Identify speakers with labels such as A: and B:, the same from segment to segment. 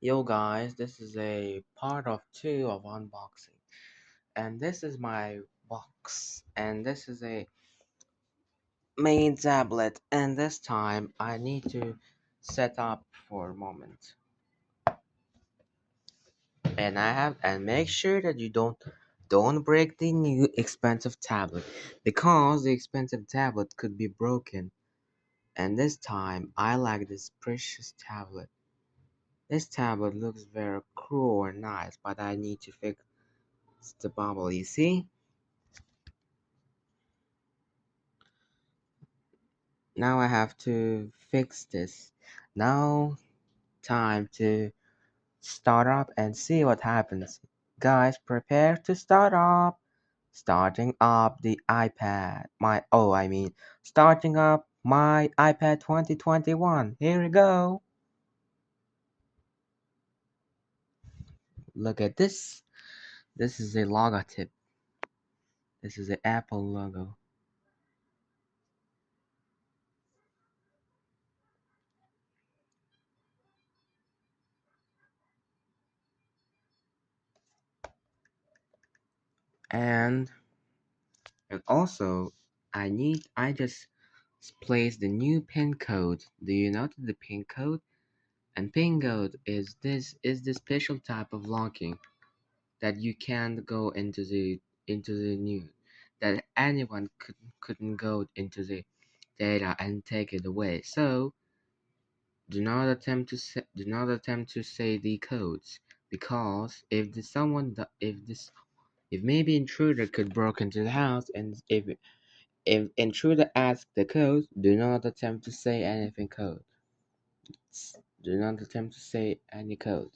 A: Yo guys, this is a part of 2 of unboxing. And this is my box. And this is a main tablet. And this time I need to set up for a moment. And make sure that you don't break the new expensive tablet because the expensive tablet could be broken. And this time I like this precious tablet. This tablet looks very cool and nice, but I need to fix the bubble, you see? Now I have to fix this. Now time to start up and see what happens. Guys, prepare to start up. Starting up the iPad. Starting up my iPad 2021. Here we go. Look at this. This is a logotype. This is the Apple logo. And also I just placed the new pin code. Do you know the pin code? And pin code is the special type of locking that you can't go into the new that anyone couldn't go into the data and take it away. So do not attempt to say the codes because if maybe intruder could break into the house and if intruder asks the code, do not attempt to say anything code. Do not attempt to say any code.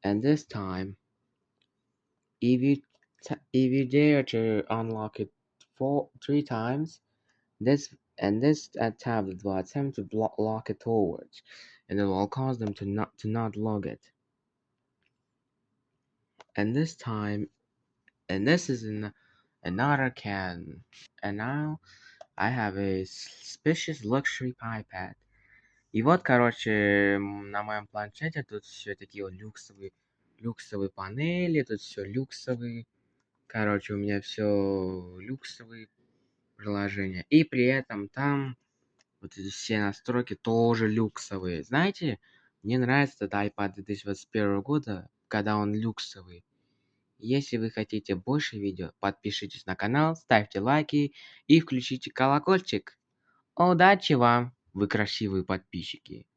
A: And this time, if you dare to unlock it 3 times, this tablet will attempt to lock it forwards, and it will cause them to not log it. And this time, and this is another can. And now I have a suspicious luxury iPad. И вот, короче, на моем планшете тут все такие вот люксовые панели, тут все люксовые. Короче, у меня все люксовые приложения. И при этом там вот эти все настройки тоже люксовые. Знаете, мне нравится этот iPad 2021 года, когда он люксовый. Если вы хотите больше видео, подпишитесь на канал, ставьте лайки и включите колокольчик. Удачи вам, вы красивые подписчики!